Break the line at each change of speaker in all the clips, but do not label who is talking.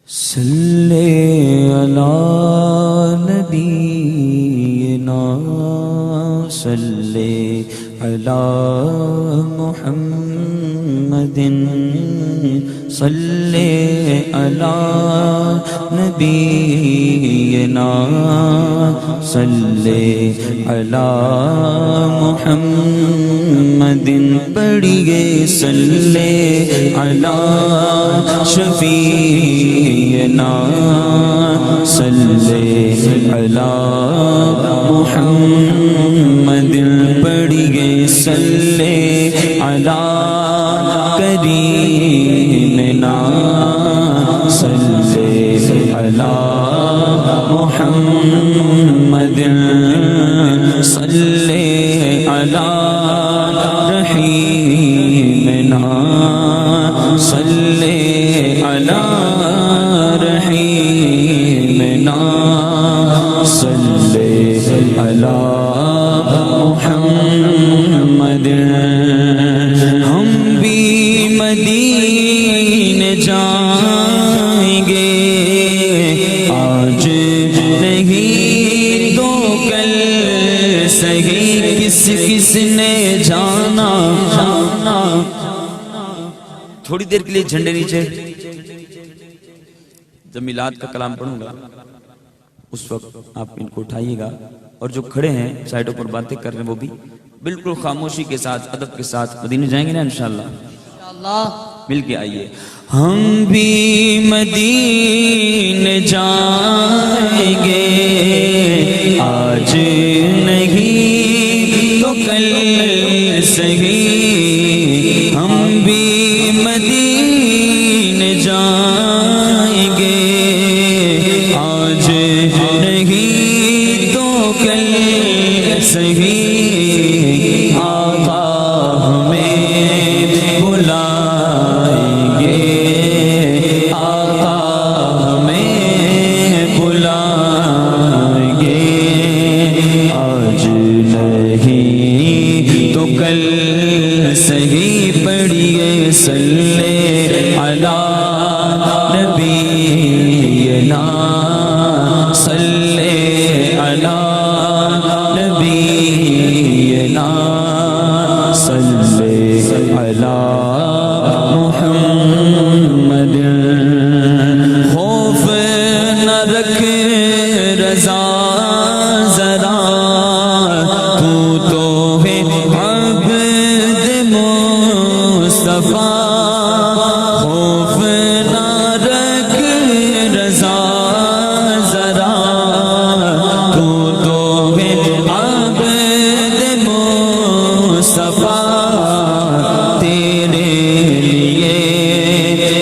صلی علی نبینا صلی علی محمد صلی علی نبینا صلی علی محمد پڑھیے صلی علی شفیعنا صلی علی محمد پڑھیے صلی علی کریمنا صلی علی محمد صلی علی رحیمنا صلی علی رحیمنا صلی علی محمد ہم بھی مدینے جائیں گے آج نہیں تو کل سہی کس کس نے جانا تھوڑی دیر کے لیے جھنڈے نیچے جب میلاد کا کلام پڑھوں گا اس وقت آپ ان کو اٹھائیے گا اور جو کھڑے ہیں سائڈوں پر باتیں کر رہے ہیں وہ بھی بالکل خاموشی کے ساتھ ادب کے ساتھ مدینے جائیں گے نا انشاءاللہ مل کے آئیے ہم بھی مدینے جائیں گے آج نہیں تو کل سہی ہم بھی مدینے جائیں گے آج نہیں تو کل سہی آقا ہمیں بلائیں گے آقا ہمیں بلائیں گے آج نہیں تو کل سہی پڑھیے صلی علی نبینا صلی علی نبینا صلی علی محمد خوف نہ رکھ رضا ذرا تو ہے عبد مصطفیٰ خوف نہ رکھ رضا ذرا تو ہے عبد مصطفیٰ تیرے لیے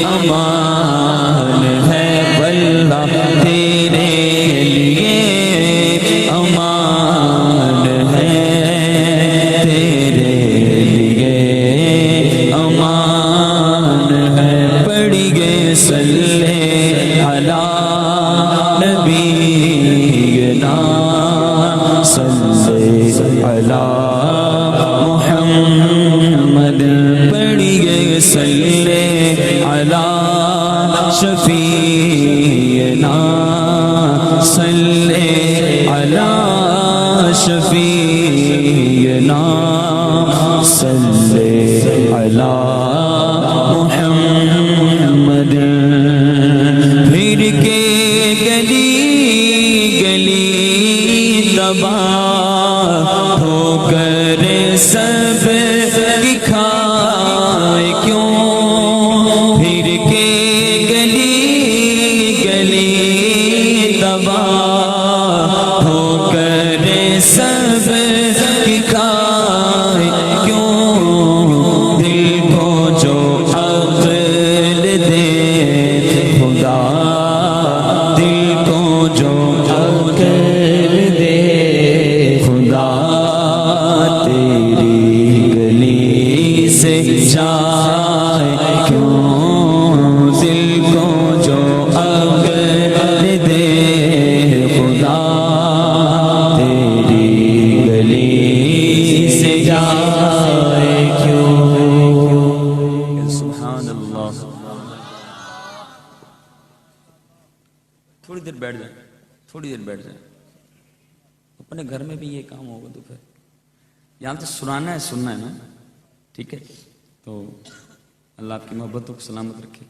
امان ہے واللہ تیرے لیے امان ہے تیرے لیے امان ہے پڑھیے صلی علی نبینا صلی علی محمد پڑھیے صلی علی شفیعنا صلی علی شفیعنا صلی علی محمد پھر کے گلی گلی تباہ ہو کر سب دکھائے کیوں پھر کے گلی گلی تباہ ہو کر سب دکھائے کیوں دل کو جو عقل دے خدا دل کو جو عقل دے خدا تیری گلی سے جائے کیوں دل کو جو عقل دے خدا تیری گلی سے جائے کیوں سبحان اللہ تھوڑی دیر بیٹھ جائیں، تھوڑی دیر بیٹھ جائیں. اپنے گھر میں بھی یہ کام ہوگا تو پھر یہاں تو سنانا ہے، سننا ہے نا. ٹھیک ہے، تو اللہ آپ کی محبتوں کو سلامت رکھے.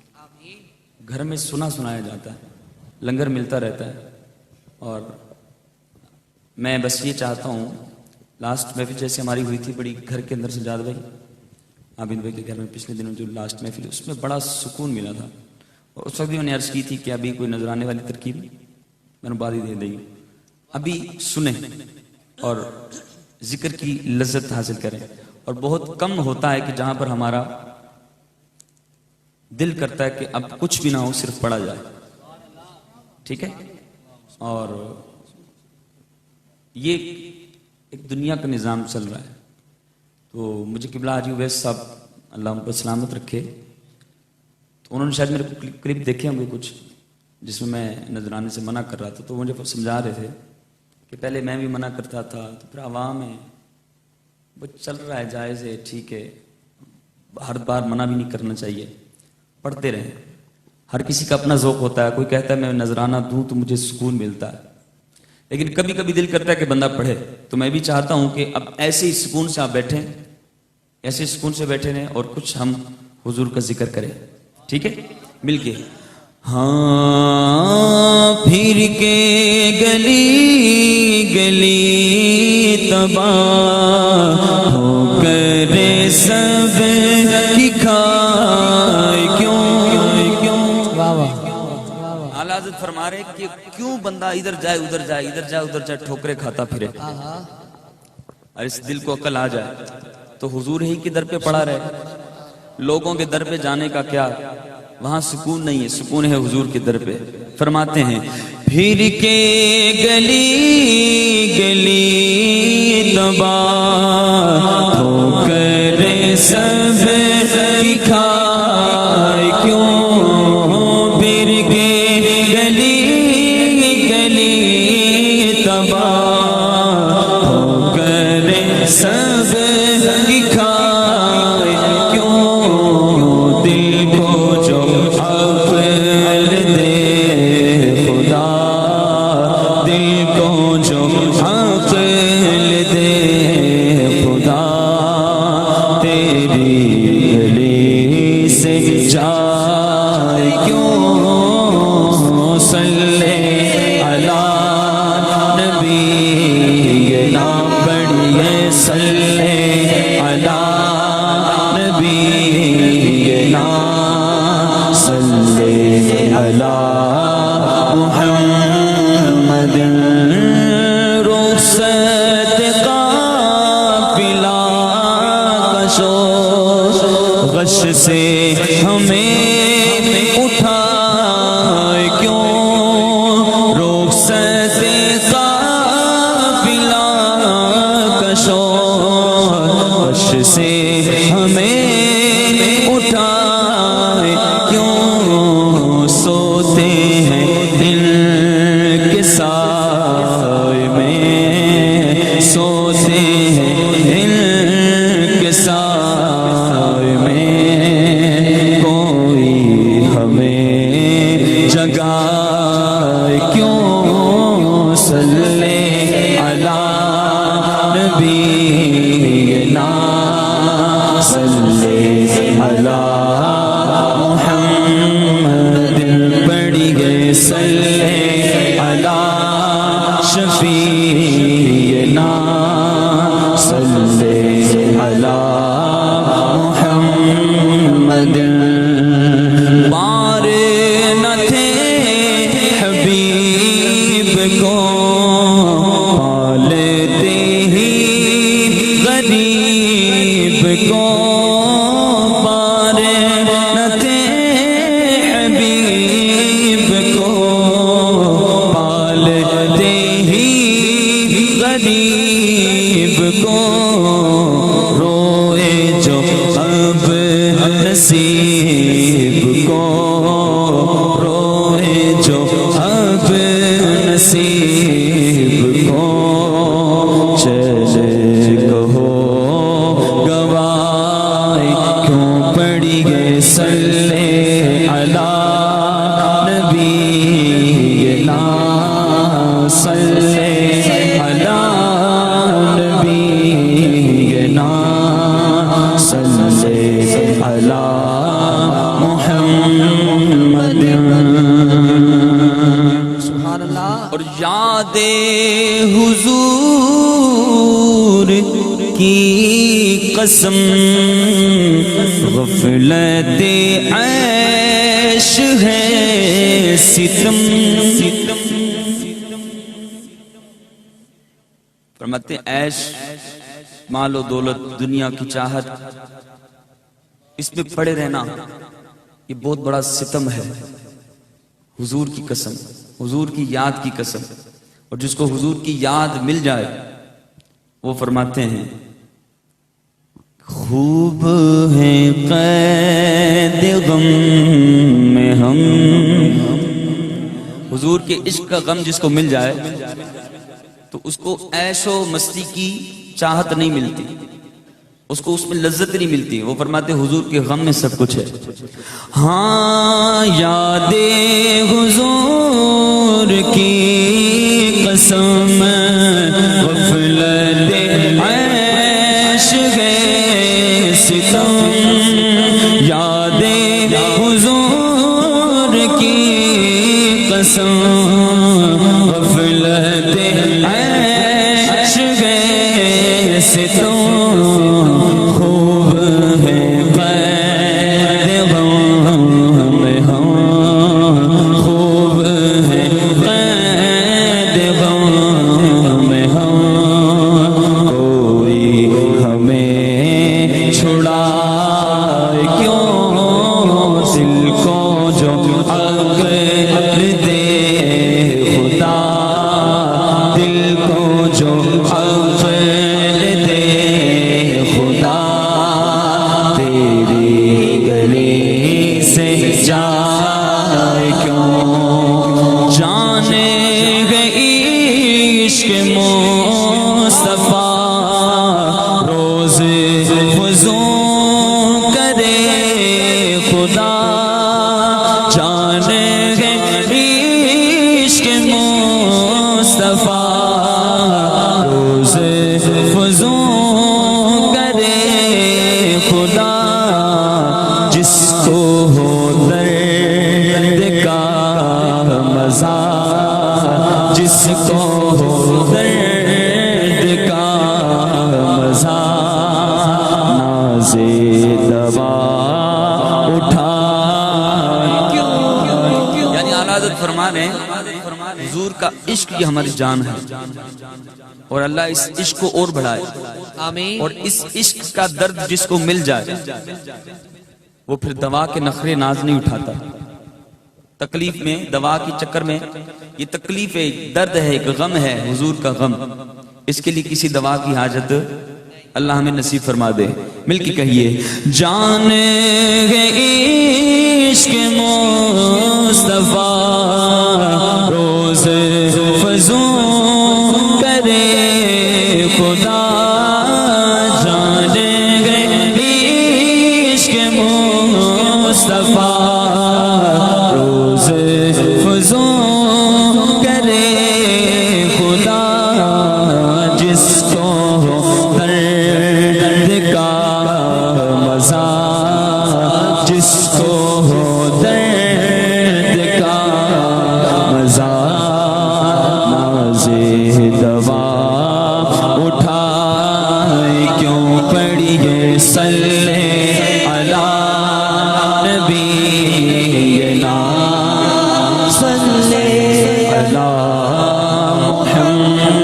گھر میں سنا سنایا جاتا ہے، لنگر ملتا رہتا ہے. اور میں بس یہ چاہتا ہوں، لاسٹ محفل جیسے ہماری ہوئی تھی بڑی گھر کے اندر سجاد بھائی، عابد بھائی کے گھر میں پچھلے دنوں جو لاسٹ محفل، اس میں بڑا سکون ملا تھا. اور اس وقت بھی میں نے عرض کی تھی کہ ابھی کوئی نظر آنے والی ترکیب میں نے بعد ہی دے دی. ابھی سنیں اور ذکر کی لذت حاصل کریں. اور بہت کم ہوتا ہے کہ جہاں پر ہمارا دل کرتا ہے کہ اب کچھ بھی نہ ہو، صرف پڑھا جائے. ٹھیک ہے، اور یہ ایک دنیا کا نظام چل رہا ہے. تو مجھے قبلہ حاجی اویس صاحب اللہ ان کو سلامت رکھے، تو انہوں نے شاید میرے کلپ دیکھے ہوں گے کچھ، جس میں میں نذرانے سے منع کر رہا تھا. تو مجھے سمجھا رہے تھے کہ پہلے میں بھی منع کرتا تھا، تو پھر عوام ہے، وہ چل رہا ہے، جائز ہے، ٹھیک ہے، ہر بار منع بھی نہیں کرنا چاہیے، پڑھتے رہیں. ہر کسی کا اپنا ذوق ہوتا ہے. کوئی کہتا ہے میں نذرانہ دوں تو مجھے سکون ملتا ہے، لیکن کبھی کبھی دل کرتا ہے کہ بندہ پڑھے. تو میں بھی چاہتا ہوں کہ اب ایسے ہی سکون سے آپ بیٹھیں، ایسے سکون سے بیٹھے رہیں اور کچھ ہم حضور کا ذکر کریں. ٹھیک ہے، مل کے. ہاں پھر کے گلی گلی تباہ ہو کر سب کی کھائے کیوں. اعلیٰ حضرت فرما رہے کہ کیوں بندہ ادھر جائے ادھر جائے، ادھر جائے ادھر جائے، ٹھوکرے کھاتا پھرے. اور اس دل کو عقل آ جائے تو حضور ہی کے در پہ پڑا رہے. لوگوں کے در پہ جانے کا کیا، وہاں سکون نہیں ہے، سکون ہے حضور کے در پہ. فرماتے ہیں پھر کے گلی گلی تباہ ہو کر سب کی کھائے کیوں. پھر کے گلی گلی تباہ ہو کر سب کی کھائے کیوں. دل کو جو عقل دے خدا، دل کو جو عقل دے خدا، تیری گلی سے جائے کیوں. صلی علی نبی، یہ نام بڑھئے، صلی علی نبی، یہ نام، صلی علی محمد. رخصت قافلہ کشو غش سے ہمیں اٹھائے کیوں. رخصت قافلہ کشو غش سے ہمیں اٹھائے کیوں. سوتے ہیں دل کے سائے میں، سوتے ہیں دل کے سائے میں، کوئی ہمیں جگائے کیوں. صلی علی نبی، یہ نام، صلی علی محمد. پڑھی گئے صلی علی شفیع، یہ نام، صلی علی محمد. بار نہ تھے حبیب کو پالتے ہی غریب کو. بار نہ تھے حبیب کو پالتے ہی غریب کو. روئے جو اب نصیب کو، روئے جو اب نصیب کو. چلے کہو گواہ کیوں پڑھی گئے صلی علی نبی، یہ صلی علی نبینا صلی علی محمد
سبحان اللہ.
اور یاد حضور کی قسم غفلت عیش ہے ستم. فرماتے ہیں عیش مال و دولت دنیا کی چاہت اس میں پڑے رہنا یہ بہت بڑا ستم ہے. حضور کی قسم حضور کی یاد کی قسم. اور جس کو حضور کی یاد مل جائے وہ فرماتے ہیں خوب ہے قید غم میں ہم. حضور کے عشق کا غم جس کو مل جائے تو اس کو عیش و مستی کی چاہت نہیں ملتی, اس کو اس میں لذت نہیں ملتی. وہ فرماتے حضور کے غم میں سب کچھ ہے. ہاں یاد حضور کی قسم غفلت عیش ہے ستم. یاد حضور کی قسم غفلت عیش ہے ستم. خوب ہے قید غم میں ہم, خوب ہے قید غم میں ہم. کوئی ہمیں چھڑائے کیوں دل کو جو عقل دے خدا, دل کو جو عقل دے خدا. تیری گلی سے جائے کیوں جانے گئی عشق مصطفیٰ روز فزوں کرے خدا. جانے گئی عشق مصطفیٰ روز فزوں کرے خدا. جس کو ہو درد کا مزہ, جس کو ہو درد کا مزہ, ناز دوا اٹھا. یعنی اعلیٰ حضرت فرما رہے ہیں حضور کا عشق یہ ہماری جان ہے, اور اللہ اس عشق کو اور بڑھائے.
آمین.
اور اس عشق کا درد جس کو مل جائے وہ پھر دوا کے نخرے ناز نہیں اٹھاتا. تکلیف میں دوا کی چکر میں یہ تکلیف ہے, درد ہے, ایک غم ہے حضور کا غم. اس کے لیے کسی دوا کی حاجت اللہ ہمیں نصیب فرما دے. مل کے کہیے جان گئی عشق مصطفیٰ روز فزوں کرے خدا. جان گئی عشق مصطفیٰ روز فزوں کرے خدا. جس کو درد کا مزہ, جس کو درد کا مزہ, ناز دوا اٹھائے کیوں پڑھیے صلی علی نبینا صلی علی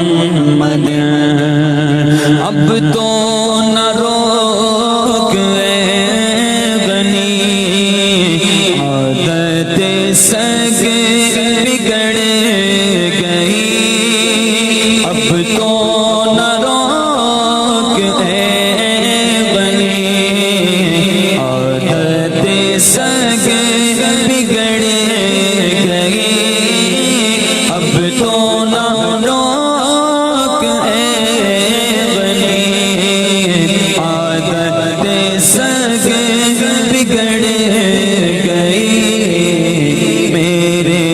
محمد. اب تو نہ روک اے غنی عادت سگ بگڑ گئی. اب تو نہ روک اے غنی عادت سگ بگڑ گئی. اب تو نہ روک اے غنی عادت سگ بگڑ گئی. میرے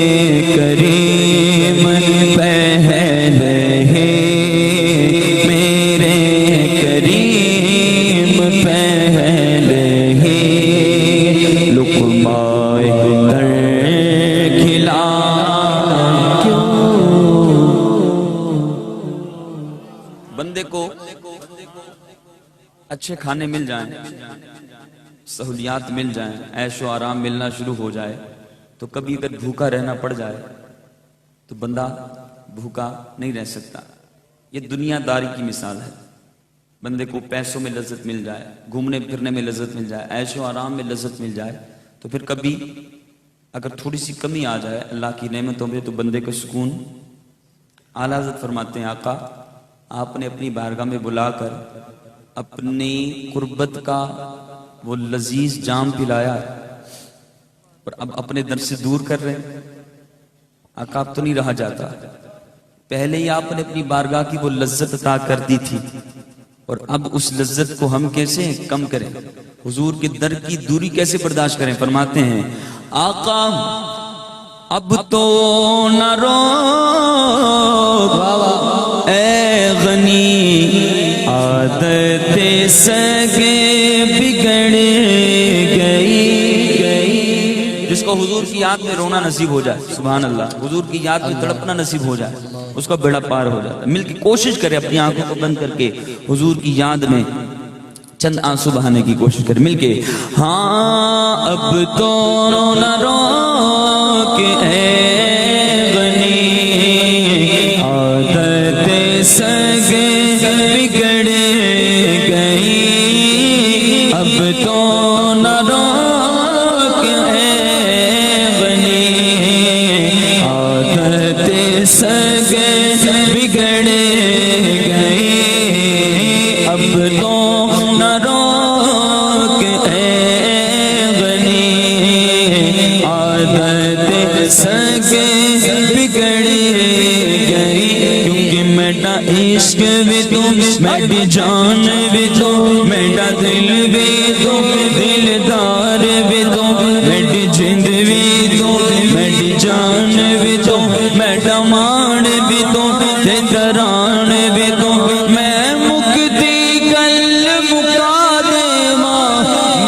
اچھے کھانے مل جائیں، سہولیات مل جائیں، عیش و آرام ملنا شروع ہو جائے، تو کبھی اگر بھوکا رہنا پڑ جائے تو بندہ بھوکا نہیں رہ سکتا۔ یہ دنیا داری کی مثال ہے۔ بندے کو پیسوں میں لذت مل جائے، گھومنے پھرنے میں لذت مل جائے، عیش و آرام میں لذت مل جائے، تو پھر کبھی اگر تھوڑی سی کمی آ جائے اللہ کی نعمتوں میں تو بندے کا سکون۔ اعلیٰ حضرت فرماتے ہیں آقا آپ نے اپنی بارگاہ میں بلا کر اپنی قربت کا وہ لذیذ جام پلایا اور اب اپنے در سے دور کر رہے ہیں۔ آقا اب تو نہیں رہا جاتا، پہلے ہی آپ نے اپنی بارگاہ کی وہ لذت عطا کر دی تھی، اور اب اس لذت کو ہم کیسے کم کریں، حضور کے در کی دوری کیسے برداشت کریں؟ فرماتے ہیں آقا اب تو نہ رو اے غنی، عادت سگے بگڑ گئی۔ جس کو حضور کی یاد میں رونا نصیب ہو جائے، سبحان اللہ، حضور کی یاد میں تڑپنا نصیب ہو جائے، اس کا بیڑا پار ہو جاتا ہے۔ مل کے کوشش کرے اپنی آنکھوں کو بند کر کے حضور کی یاد میں چند آنسو بہانے کی کوشش کرے مل کے۔ ہاں اب تو نہ رو کہ اے غنی، عادت سگ بگڑ گئی، اب تو نہ رو کہ اے غنی، عادت سگ بگڑ گئی، اب تو عشق بھی تو میری جان بھی تو میرا دل بھی تو دلدار بھی تو میری جند بھی تو میری جان بھی تو میرا مان بھی تو دران بھی تو میں مکتی گل مکا دے ماں،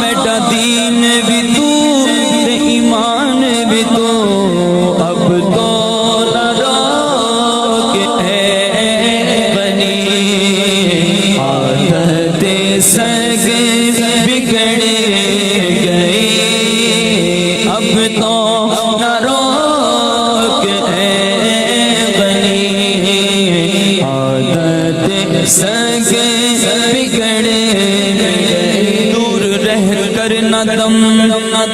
میرا دین بھی تو ایمان بھی تو، اب تو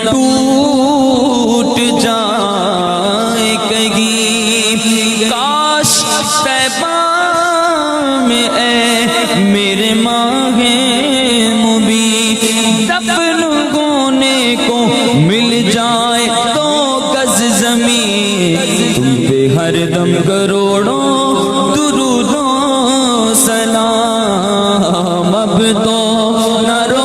ٹوٹ جائے کہیں، کاش طیبہ میں اے میرے ماہ مبین دفن ہونے کو مل جائے تو گز زمین، تم پہ ہر دم کروڑوں درود و سلام، اب تو نہ رو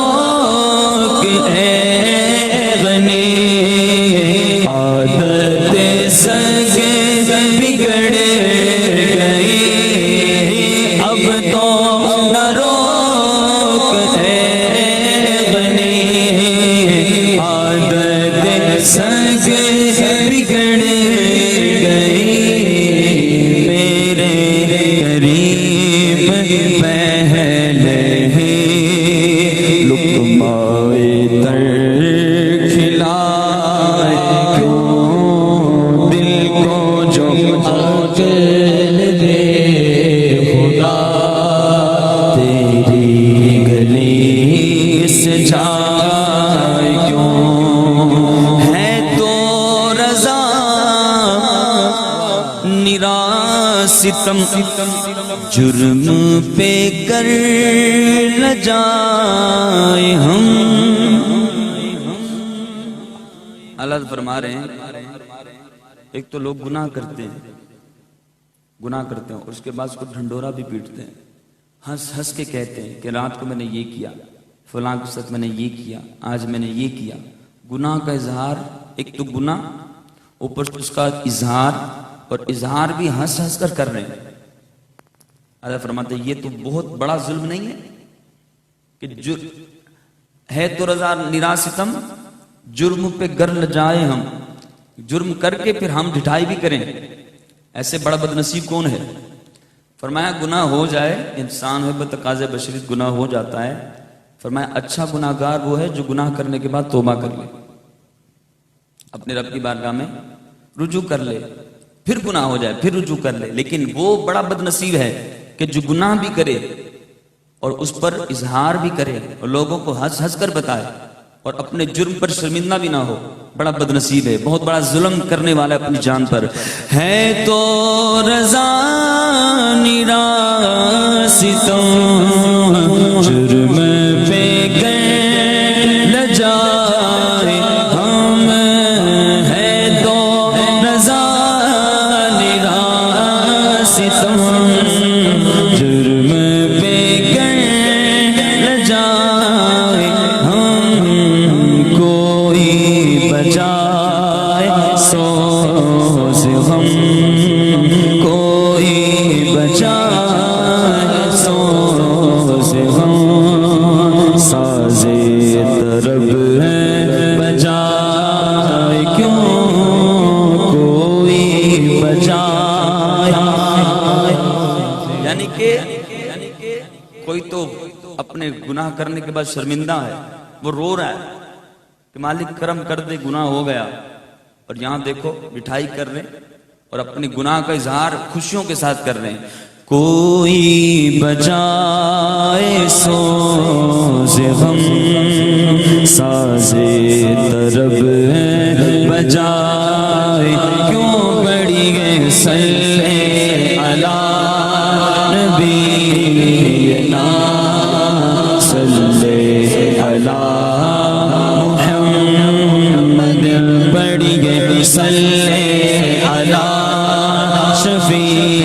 جرم پہ کر نہ جائے ہم۔ اللہ فرما رہے ہیں ایک تو لوگ گناہ کرتے ہیں اور اس کے بعد اس کو ڈھنڈورا بھی پیٹتے ہیں، ہنس ہنس کے کہتے ہیں کہ رات کو میں نے یہ کیا، فلاں کے ساتھ میں نے یہ کیا، آج میں نے یہ کیا۔ گناہ کا اظہار، ایک تو گناہ اوپر سے اس کا اظہار، اور اظہار بھی ہنس ہنس کر رہے ہیں۔ اللہ فرماتے ہیں یہ تو بہت بڑا ظلم نہیں ہے کہ ہے تو رضا نرا ستم، جرم پہ گر لجائے ہم، جرم کر کے پھر ہم ڈھٹائی بھی کریں، ایسے بڑا بد نصیب کون ہے؟ فرمایا گناہ ہو جائے، انسان ہے بتقاضے بشریت گناہ ہو جاتا ہے، فرمایا اچھا گناہگار وہ ہے جو گناہ کرنے کے بعد توبہ کر لے، اپنے رب کی بارگاہ میں رجوع کر لے، پھر گناہ ہو جائے پھر رجوع کر لے. لیکن وہ بڑا بد نصیب ہے کہ جو گناہ بھی کرے اور اس پر اظہار بھی کرے اور لوگوں کو ہنس ہنس کر بتائے اور اپنے جرم پر شرمندہ بھی نہ ہو. بڑا بد نصیب ہے، بہت بڑا ظلم کرنے والا ہے اپنی جان پر. ہے تو رضا ستم جرم پہ گئے نہ جائے ہم، ہے تو رضا ستم جرم پہ گئے نہ جائے ہم، کوئی بجائے سوز غم، کوئی بجائے سوز غم، ساز طرب ہے بجائے کیوں کوئی بجائے. یعنی کہ کوئی تو اپنے گناہ کرنے کے بعد شرمندہ ہے، وہ رو رہا ہے کہ مالک کرم کر دے گناہ ہو گیا، اور یہاں دیکھو مٹھائی کر رہے ہیں اور اپنے گناہ کا اظہار خوشیوں کے ساتھ کر رہے ہیں. کوئی بجائے سوز غم، ساز طرب ہے بجائے کیوں بڑی گئے صلی علی نبینا صلی علی محمد، بڑی گئے صلی علی شفیع